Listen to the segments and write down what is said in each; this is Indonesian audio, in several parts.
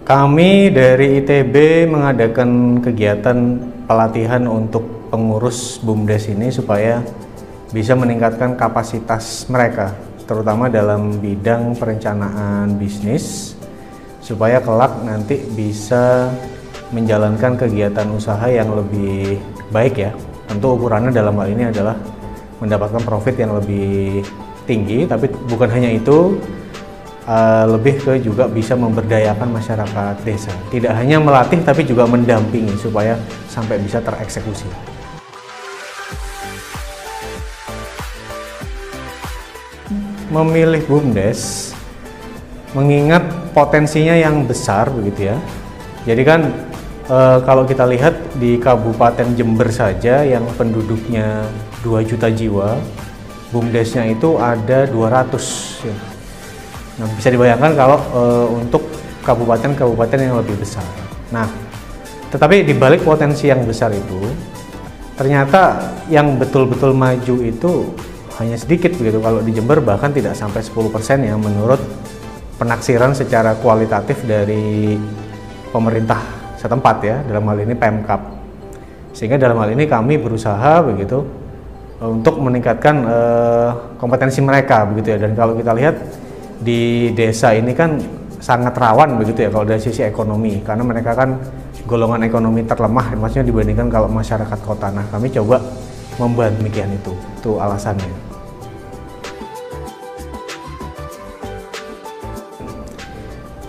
Kami dari ITB mengadakan kegiatan pelatihan untuk pengurus BUMDes ini supaya bisa meningkatkan kapasitas mereka, terutama dalam bidang perencanaan bisnis, supaya kelak nanti bisa menjalankan kegiatan usaha yang lebih baik ya. Tentu ukurannya dalam hal ini adalah mendapatkan profit yang lebih tinggi, tapi bukan hanya itu, lebih ke juga bisa memberdayakan masyarakat desa. Tidak hanya melatih tapi juga mendampingi supaya sampai bisa tereksekusi. Memilih BUMDes mengingat potensinya yang besar begitu ya. Jadi kan kalau kita lihat di Kabupaten Jember saja yang penduduknya 2 juta jiwa, BUMDesnya itu ada 200 ya. Nah, bisa dibayangkan kalau untuk kabupaten-kabupaten yang lebih besar. Nah, tetapi di balik potensi yang besar itu, ternyata yang betul-betul maju itu hanya sedikit begitu. Kalau di Jember bahkan tidak sampai 10% ya menurut penaksiran secara kualitatif dari pemerintah setempat ya, dalam hal ini Pemkab. Sehingga dalam hal ini kami berusaha begitu untuk meningkatkan kompetensi mereka begitu ya. Dan kalau kita lihat di desa ini kan sangat rawan begitu ya kalau dari sisi ekonomi, karena mereka kan golongan ekonomi terlemah maksudnya dibandingkan kalau masyarakat kota. Nah, kami coba membuat demikian itu alasannya.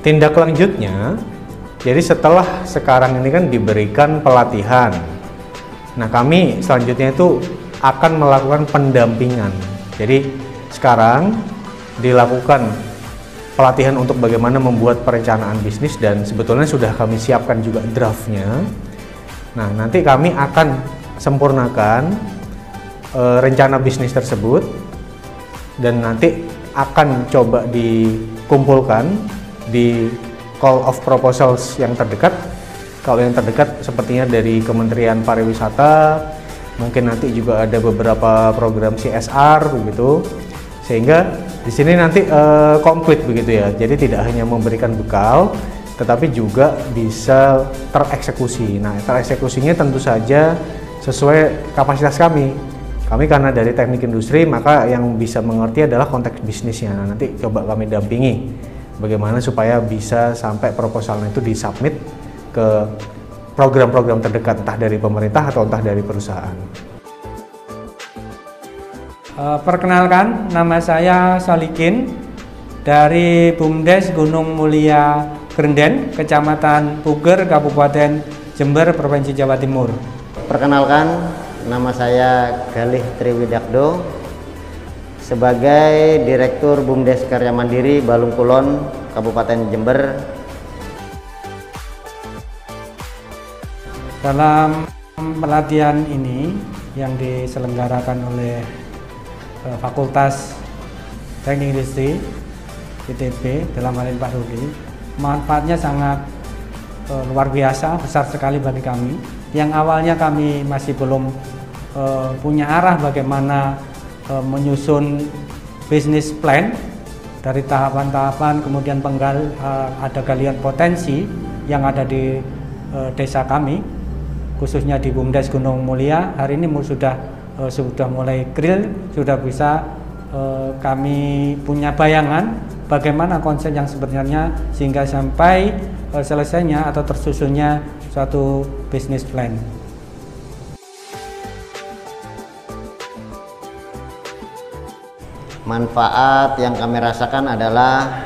Tindak lanjutnya, jadi setelah sekarang ini kan diberikan pelatihan, nah kami selanjutnya itu akan melakukan pendampingan. Jadi sekarang dilakukan pelatihan untuk bagaimana membuat perencanaan bisnis dan sebetulnya sudah kami siapkan juga draftnya. Nah, nanti kami akan sempurnakan rencana bisnis tersebut dan nanti akan coba dikumpulkan di call of proposals yang terdekat. Kalau yang terdekat sepertinya dari Kementerian Pariwisata, mungkin nanti juga ada beberapa program CSR begitu. Sehingga di sini nanti komplit begitu ya. Jadi tidak hanya memberikan bekal, tetapi juga bisa tereksekusi. Nah, tereksekusinya tentu saja sesuai kapasitas kami. Kami karena dari teknik industri, maka yang bisa mengerti adalah konteks bisnisnya. Nah, nanti coba kami dampingi bagaimana supaya bisa sampai proposalnya itu disubmit ke program-program terdekat, entah dari pemerintah atau entah dari perusahaan. Perkenalkan, nama saya Solikin dari BUMDes Gunung Mulia Grenden, Kecamatan Puger, Kabupaten Jember, Provinsi Jawa Timur. Perkenalkan, nama saya Galih Triwidakdo sebagai Direktur BUMDes Karya Mandiri Balung Kulon, Kabupaten Jember. Dalam pelatihan ini yang diselenggarakan oleh Fakultas Teknik Industri ITB dalam hal ini Pak Rudi, manfaatnya sangat luar biasa, besar sekali bagi kami. Yang awalnya kami masih belum punya arah bagaimana menyusun bisnis plan dari tahapan-tahapan, kemudian ada galian potensi yang ada di desa kami, khususnya di BUMDes Gunung Mulia. Hari ini sudah mulai real, sudah bisa kami punya bayangan bagaimana konsep yang sebenarnya sehingga sampai selesainya atau tersusunnya suatu bisnis plan. Manfaat yang kami rasakan adalah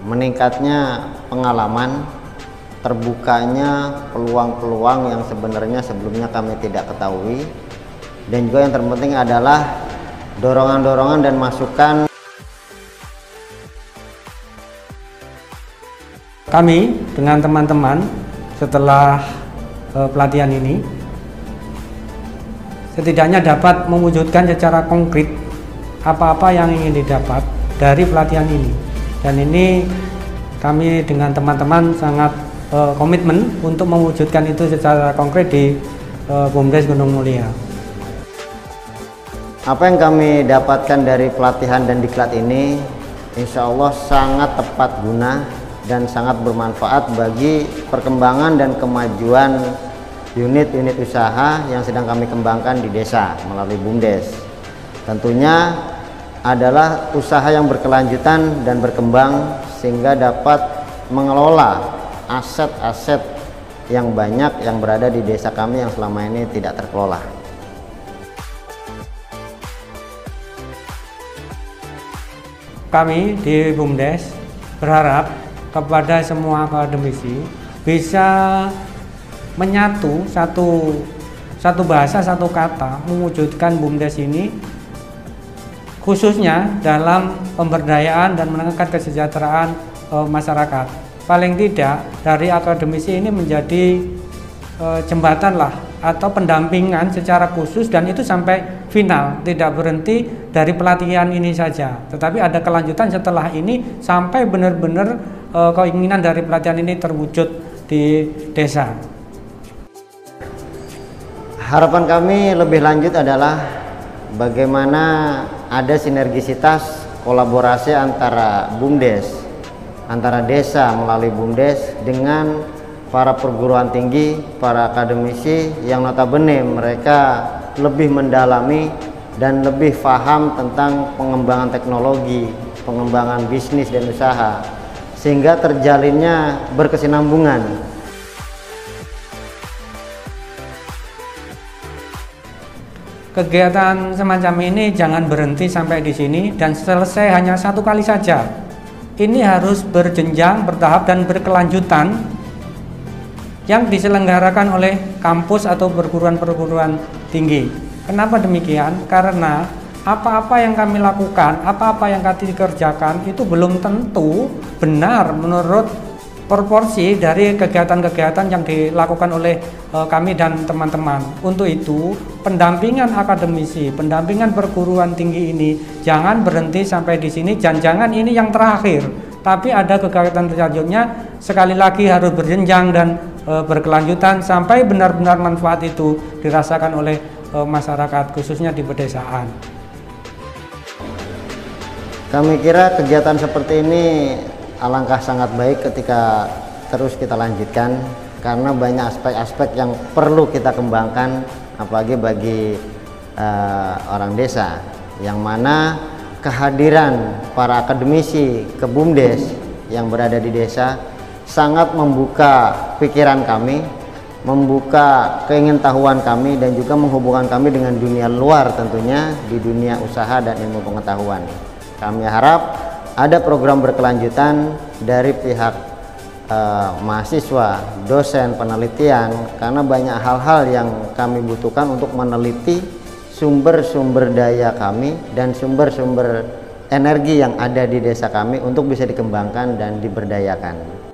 meningkatnya pengalaman, terbukanya peluang-peluang yang sebenarnya sebelumnya kami tidak ketahui. Dan juga yang terpenting adalah dorongan-dorongan dan masukan. Kami dengan teman-teman setelah pelatihan ini setidaknya dapat mewujudkan secara konkret apa-apa yang ingin didapat dari pelatihan ini. Dan ini kami dengan teman-teman sangat komitmen untuk mewujudkan itu secara konkret di BUMDes Gunung Mulia. Apa yang kami dapatkan dari pelatihan dan diklat ini insya Allah sangat tepat guna dan sangat bermanfaat bagi perkembangan dan kemajuan unit-unit usaha yang sedang kami kembangkan di desa melalui BUMDes. Tentunya adalah usaha yang berkelanjutan dan berkembang sehingga dapat mengelola aset-aset yang banyak yang berada di desa kami yang selama ini tidak terkelola. Kami di BUMDes berharap kepada semua akademisi bisa menyatu satu bahasa, satu kata, mewujudkan BUMDes ini khususnya dalam pemberdayaan dan meningkatkan kesejahteraan masyarakat. Paling tidak dari akademisi ini menjadi jembatan lah atau pendampingan secara khusus, dan itu sampai final, tidak berhenti dari pelatihan ini saja, tetapi ada kelanjutan setelah ini sampai benar-benar keinginan dari pelatihan ini terwujud di desa. Harapan kami lebih lanjut adalah bagaimana ada sinergisitas kolaborasi antara BUMDes, antara desa melalui BUMDes dengan para perguruan tinggi, para akademisi yang notabene mereka lebih mendalami dan lebih paham tentang pengembangan teknologi, pengembangan bisnis dan usaha, sehingga terjalinnya berkesinambungan. Kegiatan semacam ini jangan berhenti sampai di sini dan selesai hanya satu kali saja. Ini harus berjenjang, bertahap dan berkelanjutan yang diselenggarakan oleh kampus atau perguruan-perguruan tinggi. Kenapa demikian? Karena apa-apa yang kami lakukan, apa-apa yang kami kerjakan itu belum tentu benar menurut proporsi dari kegiatan-kegiatan yang dilakukan oleh kami dan teman-teman. Untuk itu, pendampingan akademisi, pendampingan perguruan tinggi ini jangan berhenti sampai di sini, jangan ini yang terakhir, tapi ada kegiatan selanjutnya. Sekali lagi harus berjenjang dan berkelanjutan sampai benar-benar manfaat itu dirasakan oleh masyarakat, khususnya di pedesaan. Kami kira kegiatan seperti ini alangkah sangat baik ketika terus kita lanjutkan, karena banyak aspek-aspek yang perlu kita kembangkan, apalagi bagi orang desa, yang mana kehadiran para akademisi ke BUMDes yang berada di desa sangat membuka pikiran kami, membuka keingintahuan kami, dan juga menghubungkan kami dengan dunia luar, tentunya di dunia usaha dan ilmu pengetahuan. Kami harap ada program berkelanjutan dari pihak mahasiswa, dosen, penelitian, karena banyak hal-hal yang kami butuhkan untuk meneliti sumber-sumber daya kami dan sumber-sumber energi yang ada di desa kami untuk bisa dikembangkan dan diberdayakan.